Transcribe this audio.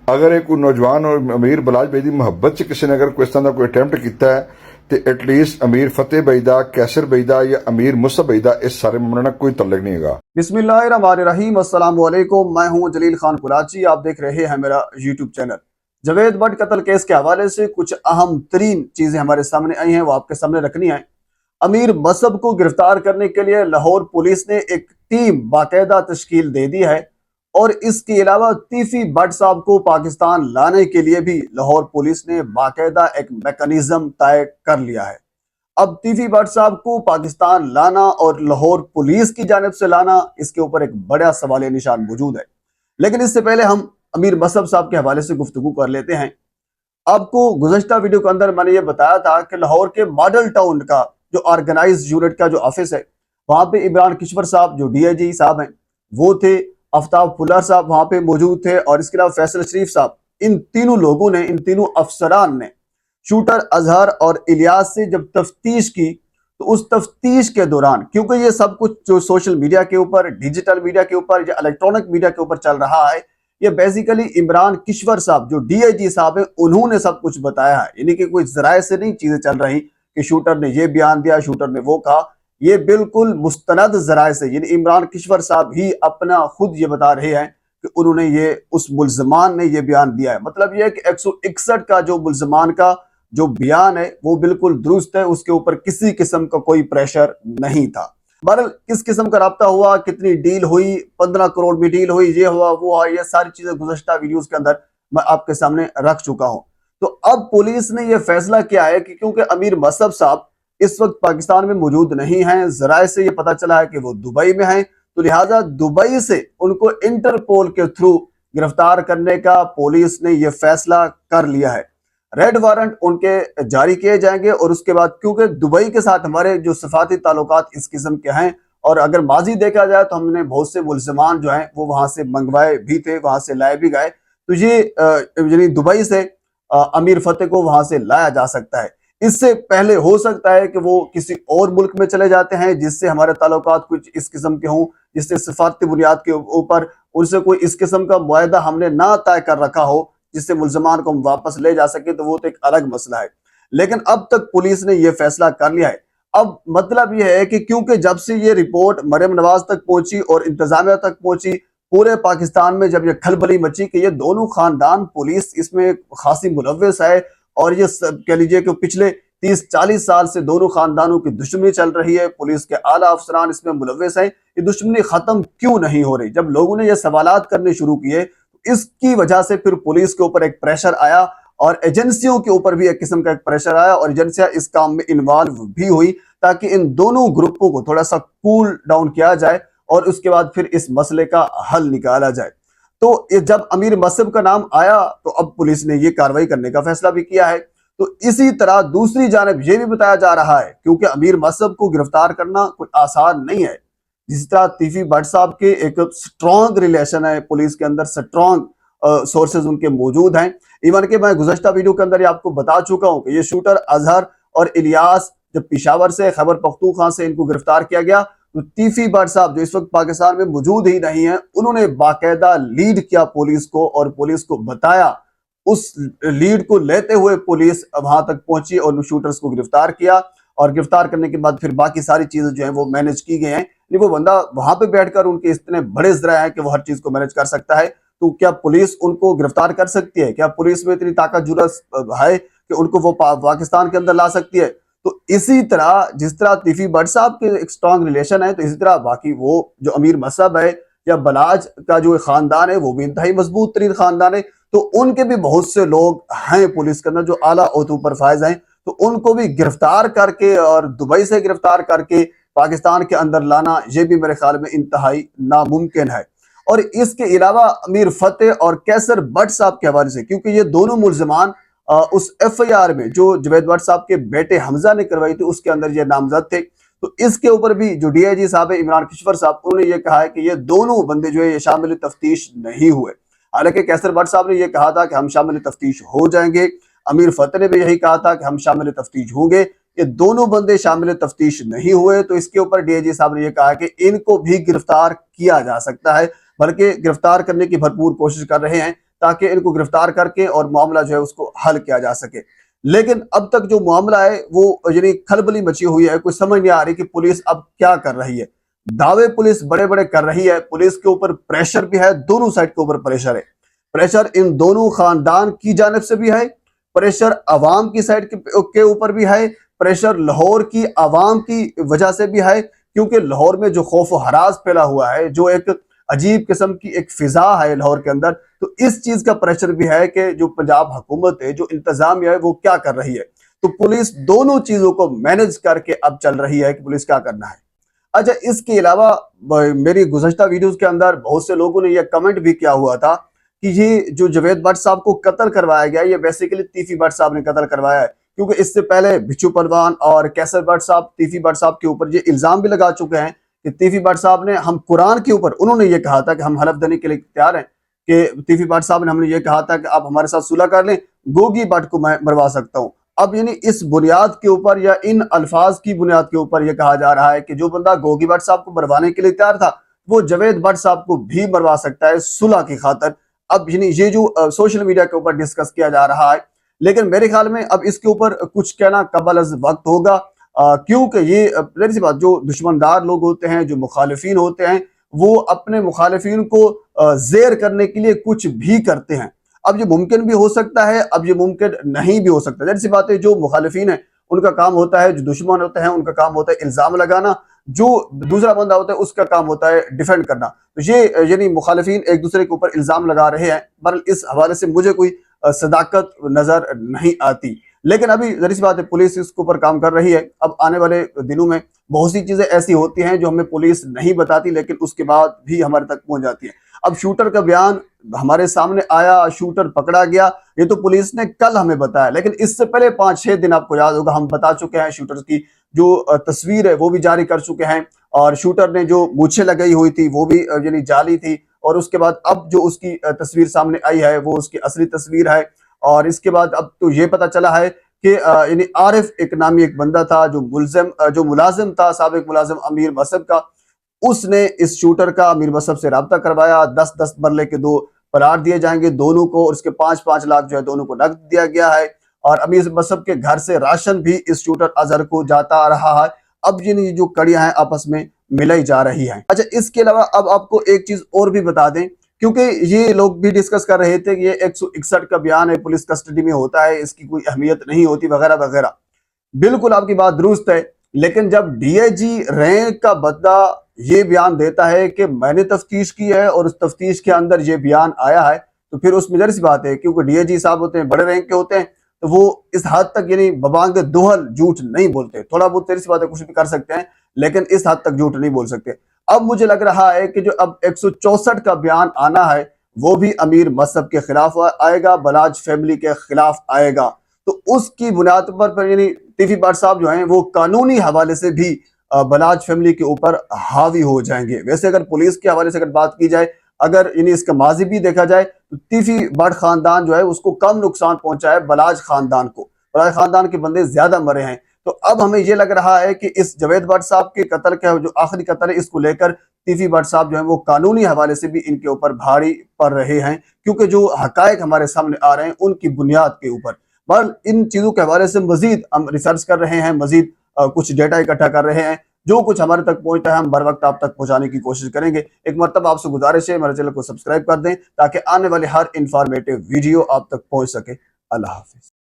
अगर एक कोई नौजवान और अमीर बलाज भाई की मुहब्बत च किसी ने अगर कोई इस तरह का कोई अटैम्प्ट किया है तो एटलीस्ट अमीर फतेह भाई का, कैसर भाई का या अमीर मुसब भाई का इस सारे मामले ਨਾਲ कोई तल्लक नहीं होगा। बिस्मिल्लाहिर्रहमानिर्रहीम, अस्सलाम वालेकुम। मैं हूं जलील खान कुराची। आप देख रहे हैं मेरा यूट्यूब चैनल। जवेद भट्ट कत्ल केस के हवाले से कुछ अहम तरीन चीजें हमारे सामने आई हैं, वो आपके सामने रखनी है। अमीर मसहब को गिरफ्तार करने के लिए लाहौर पुलिस ने एक टीम बाकायदा तश्कील दे दी है और इसके अलावा तीफी भट्ट साहब को पाकिस्तान लाने के लिए भी लाहौर पुलिस ने बाकायदा एक मैकेनिज्म तय कर लिया है। अब तीफी भट्ट साहब को पाकिस्तान लाना और लाहौर पुलिस की जानिब से लाना, इसके ऊपर एक बड़ा सवाल निशान मौजूद है। लेकिन इससे पहले हम अमीर मसहब साहब के हवाले से गुफ्तगू कर लेते हैं। आपको गुज़श्ता वीडियो के अंदर मैंने ये बताया था कि लाहौर के मॉडल टाउन का जो ऑर्गेनाइज यूनिट का जो ऑफिस है, वहां पे इमरान किश्वर साहब जो डीआईजी साहब हैं वो थे, आफ्ताब फुल्लर साहब वहां पे मौजूद थे और इसके अलावा फैसल शरीफ साहब। इन तीनों लोगों ने, इन तीनों अफसरान ने शूटर अजहर और इलियास से जब तफ्तीश की तो उस तफ्तीश के दौरान, क्योंकि ये सब कुछ जो सोशल मीडिया के ऊपर, डिजिटल मीडिया के ऊपर या इलेक्ट्रॉनिक मीडिया के ऊपर चल रहा है, ये बेसिकली इमरान किश्वर साहब जो डीआईजी साहब है उन्होंने सब कुछ बताया है। यानी कि कोई जराए से नहीं चीजें चल रही कि शूटर ने ये बयान दिया, शूटर ने वो कहा। ये बिल्कुल मुस्तनद जराए से, यानी इमरान किश्वर साहब ही अपना खुद ये बता रहे हैं कि उन्होंने ये, उस मुल्जमान ने ये बयान दिया है। मतलब ये कि 161 का जो मुल्जमान का जो बयान है वो बिल्कुल दुरुस्त है, उसके ऊपर किसी किस्म का कोई प्रेशर नहीं था। बहरहाल किस किस्म का राब्ता हुआ, कितनी डील हुई, 15 करोड़ में डील हुई, ये हुआ वो हुआ, ये सारी चीजें गुज़श्ता वीडियोस के अंदर मैं आपके सामने रख चुका हूं। तो अब पुलिस ने यह फैसला किया है कि क्योंकि अमीर मसहब साहब इस वक्त पाकिस्तान में मौजूद नहीं है, जराए से ये पता चला है कि वो दुबई में हैं, तो लिहाजा दुबई से उनको इंटरपोल के थ्रू गिरफ्तार करने का पुलिस ने यह फैसला कर लिया है। रेड वारंट उनके जारी किए जाएंगे और उसके बाद, क्योंकि दुबई के साथ हमारे जो सफाती ताल्लुकात इस किस्म के हैं और अगर माजी देखा जाए तो हमने बहुत से मुल्जमान जो हैं वो वहां से मंगवाए भी थे, वहां से लाए भी गए। तो ये यानी दुबई से अमीर फतेह को वहां से लाया जा सकता है। इससे पहले हो सकता है कि वो किसी और मुल्क में चले जाते हैं जिससे हमारे ताल्लुकात कुछ इस किस्म के हों, जिससे सफारती बुनियाद के ऊपर उनसे कोई इस किस्म का मुआहदा हमने ना तय कर रखा हो जिससे मुल्जमान को हम वापस ले जा सके, तो वो तो एक अलग मसला है। लेकिन अब तक पुलिस ने यह फैसला कर लिया है। अब मतलब यह है कि क्योंकि जब से ये रिपोर्ट मरियम नवाज तक पहुंची और इंतजामिया तक पहुंची, पूरे पाकिस्तान में जब ये खलबली मची कि ये दोनों खानदान, पुलिस इसमें खासी मुलव्वस है और ये सब कह लीजिए कि पिछले 30-40 साल से दोनों खानदानों की दुश्मनी चल रही है, पुलिस के आला अफसरान इसमें मुलव्वस हैं, ये दुश्मनी खत्म क्यों नहीं हो रही? जब लोगों ने ये सवालात करने शुरू किए, इसकी वजह से फिर पुलिस के ऊपर एक प्रेशर आया और एजेंसियों के ऊपर भी एक किस्म का एक प्रेशर आया और एजेंसियां इस काम में इन्वॉल्व भी हुई ताकि इन दोनों ग्रुपों को थोड़ा सा कूल डाउन किया जाए और उसके बाद फिर इस मसले का हल निकाला जाए। तो जब अमीर मसहब का नाम आया तो अब पुलिस ने ये कार्रवाई करने का फैसला भी किया है। तो इसी तरह दूसरी जानब यह भी बताया जा रहा है, क्योंकि अमीर मसहब को गिरफ्तार करना कोई आसान नहीं है। जिस तरह तीफी भट्ट साहब के एक स्ट्रॉन्ग रिलेशन है पुलिस के अंदर, स्ट्रॉन्ग सोर्सेज उनके मौजूद हैं। इवन के मैं गुज़श्ता वीडियो के अंदर आपको बता चुका हूं कि ये शूटर अजहर और इलियास जब पेशावर से, खैबर पख्तूनख्वा से इनको गिरफ्तार किया गया तो तीफी भट्ट साहब जो इस वक्त पाकिस्तान में मौजूद ही नहीं है, उन्होंने बाकायदा लीड किया पुलिस को और पुलिस को बताया। उस लीड को लेते हुए पुलिस वहां तक पहुंची और शूटर्स को गिरफ्तार किया और गिरफ्तार करने के बाद फिर बाकी सारी चीजें जो है वो मैनेज की गई हैं। वो बंदा वहां पे बैठकर, उनके इतने बड़े जरा है कि वो हर चीज को मैनेज कर सकता है, तो क्या पुलिस उनको गिरफ्तार कर सकती है? क्या पुलिस में इतनी ताकत जुरत है कि उनको वो पाकिस्तान के अंदर ला सकती है? तो इसी तरह जिस तरह तीफी भट्ट साहब के एक स्ट्रॉन्ग रिलेशन है, तो इसी तरह बाकी वो जो अमीर मसहब है या बलाज का जो खानदान है वो भी इंतहाई मजबूत तरीन खानदान है। तो उनके भी बहुत से लोग हैं पुलिस के अंदर जो आला ओहदों पर फायज हैं, तो उनको भी गिरफ्तार करके और दुबई से गिरफ्तार करके पाकिस्तान के अंदर लाना, यह भी मेरे ख्याल में इंतहाई नामुमकिन है। और इसके अलावा अमीर फतेह और कैसर भट्ट साहब के हवाले से, क्योंकि ये दोनों मुल्जमान उस एफआईआर में जो जवेद भट्ट साहब के बेटे हमजा ने करवाई थी उसके अंदर ये नामजद थे। तो इसके ऊपर भी जो डीआईजी साहब है इमरान किश्वर साहब, उन्होंने ये कहा है कि ये दोनों बंदे जो है ये शामिल तफ्तीश नहीं हुए। हालांकि कैसर भट्ट साहब ने यह कहा था कि हम शामिल तफ्तीश हो जाएंगे, अमीर फतेह ने भी यही कहा था कि हम शामिल तफ्तीश होंगे। ये दोनों बंदे शामिल तफ्तीश नहीं हुए, तो इसके ऊपर डीआईजी साहब ने यह कहा कि इनको भी गिरफ्तार किया जा सकता है, बल्कि गिरफ्तार करने की भरपूर कोशिश कर रहे हैं ताकि इनको गिरफ्तार करके और मामला जो है उसको हल किया जा सके। लेकिन अब तक जो मामला है वो यानी खलबली मची हुई है, कोई समझ नहीं आ रही कि पुलिस अब क्या कर रही है। दावे पुलिस बड़े बड़े कर रही है, पुलिस के ऊपर प्रेशर भी है, दोनों साइड के ऊपर प्रेशर है। प्रेशर इन दोनों खानदान की जानिब से भी है, प्रेशर अवाम की साइड के ऊपर भी है, प्रेशर लाहौर की अवाम की वजह से भी है, क्योंकि लाहौर में जो खौफ व हरास फैला हुआ है, जो एक अजीब किस्म की एक फिजा है लाहौर के अंदर, तो इस चीज का प्रेशर भी है कि जो पंजाब हुकूमत है, जो इंतजामिया है, वो क्या कर रही है। तो पुलिस दोनों चीजों को मैनेज करके अब चल रही है कि पुलिस क्या करना है। अच्छा, इसके अलावा मेरी गुज़श्ता वीडियोस के अंदर बहुत से लोगों ने यह कमेंट भी किया हुआ था कि ये जो जावेद भट्ट साहब को कत्ल करवाया गया, ये बेसिकली तीफी भट्ट साहब ने कत्ल करवाया है, क्योंकि इससे पहले बिच्छू पहलवान और कैसर भट्ट साहब तीफी भट्ट साहब के ऊपर ये इल्जाम भी लगा चुके हैं कि तीफी भट्ट साहब ने हम कुरान के ऊपर, उन्होंने ये कहा था कि हम हलफ देने के लिए तैयार हैं, कि तीफी भट्ट साहब ने हमने ये कहा था कि आप हमारे साथ सुलह कर लें, गोगी भट्ट को मैं मरवा सकता हूं। अब यानी इस बुनियाद के ऊपर या इन अल्फाज की बुनियाद के ऊपर यह कहा जा रहा है कि जो बंदा गोगी भट्ट साहब को मरवाने के लिए तैयार था, वो जावेद भट्ट साहब को भी मरवा सकता है सुलह की खातर। अब यानी ये जो सोशल मीडिया के ऊपर डिस्कस किया जा रहा है, लेकिन मेरे ख्याल में अब इसके ऊपर कुछ कहना कबल अज़ वक्त होगा, क्योंकि ये जाहिर सी बात, जो दुश्मनदार लोग होते हैं, जो मुखालिफिन होते हैं, वो अपने मुखालिफिन को जेर करने के लिए कुछ भी करते हैं। अब ये मुमकिन भी हो सकता है, अब ये मुमकिन नहीं भी हो सकता। जाहिर सी बात है, जो मुखालिफिन है उनका काम होता है, जो दुश्मन होते हैं उनका काम होता है इल्जाम लगाना, जो दूसरा बंदा होता है उसका काम होता है डिफेंड करना। तो ये यानी मुखालिफिन एक दूसरे के ऊपर इल्जाम लगा रहे हैं, पर इस हवाले से मुझे कोई सदाकत नजर नहीं आती। लेकिन अभी जाहिर सी बात है, पुलिस इसके ऊपर काम कर रही है। अब आने वाले दिनों में बहुत सी चीजें ऐसी होती हैं जो हमें पुलिस नहीं बताती, लेकिन उसके बाद भी हमारे तक पहुंच जाती है। अब शूटर का बयान हमारे सामने आया, शूटर पकड़ा गया, ये तो पुलिस ने कल हमें बताया, लेकिन इससे पहले 5-6 दिन आपको याद होगा हम बता चुके हैं, शूटर की जो तस्वीर है वो भी जारी कर चुके हैं, और शूटर ने जो मूछें लगाई हुई थी वो भी यानी जाली थी, और उसके बाद अब जो उसकी तस्वीर सामने आई है वो उसकी असली तस्वीर है। और इसके बाद अब तो ये पता चला है कि यानी आरिफ एक नामी एक बंदा था, जो मुलाजिम था, साबिक मुलाजिम अमीर मसहब का, उसने इस शूटर का अमीर मसहब से राब्ता करवाया। 10-10 मरले के 2 प्लाट दिए जाएंगे दोनों को, और उसके 5-5 लाख जो है दोनों को नकद दिया गया है। और अमीर मसहब के घर से राशन भी इस शूटर अजहर को जाता आ रहा है। अब ये जो कड़ियां हैं आपस में मिलाई जा रही हैं। अच्छा, इसके अलावा अब आपको एक चीज और भी बता दें, क्योंकि ये लोग भी डिस्कस कर रहे थे कि ये 161 का बयान है, पुलिस कस्टडी में होता है, इसकी कोई अहमियत नहीं होती वगैरह वगैरह। बिल्कुल आपकी बात दुरुस्त है, लेकिन जब डीआईजी रैंक का बंदा ये बयान देता है कि मैंने तफ्तीश की है और उस तफ्तीश के अंदर ये बयान आया है, तो फिर उसमें जाहिर सी बात है, क्योंकि डीआईजी साहब होते हैं, बड़े रैंक के होते हैं, तो वो इस हद तक यानी बबांग दुहल झूठ नहीं बोलते। थोड़ा बहुत जाहिर सी बात है कुछ भी कर सकते हैं, लेकिन इस हद तक झूठ नहीं बोल सकते। अब मुझे लग रहा है कि जो अब 164 का बयान आना है वो भी अमीर मसहब के खिलाफ आएगा, बलाज फैमिली के खिलाफ आएगा। तो उसकी बुनियाद पर यानी तीफी भट्ट साहब जो हैं वो कानूनी हवाले से भी बलाज फैमिली के ऊपर हावी हो जाएंगे। वैसे अगर पुलिस के हवाले से अगर बात की जाए, अगर यानी इसका माजी भी देखा जाए, तो तीफी भट्ट खानदान जो है उसको कम नुकसान पहुंचा है बलाज खानदान को, बलाज खानदान के बंदे ज्यादा मरे हैं। तो अब हमें ये लग रहा है कि इस जावेद भट्ट साहब के कत्ल का जो आखिरी कत्ल है, इसको लेकर तीफी भट्ट साहब जो है वो कानूनी हवाले से भी इनके ऊपर भारी पड़ रहे हैं, क्योंकि जो हकायक हमारे सामने आ रहे हैं उनकी बुनियाद के ऊपर। पर इन चीजों के हवाले से मजीद हम रिसर्च कर रहे हैं, मजीद कुछ डेटा इकट्ठा कर रहे हैं, जो कुछ हमारे तक पहुंचता है हम बर वक्त आप तक पहुंचाने की कोशिश करेंगे। एक मरतबा आपसे गुजारिश है, मेरे चैनल को सब्सक्राइब कर दें ताकि आने वाले हर इंफॉर्मेटिव वीडियो आप तक पहुंच सके। अल्लाह हाफिज।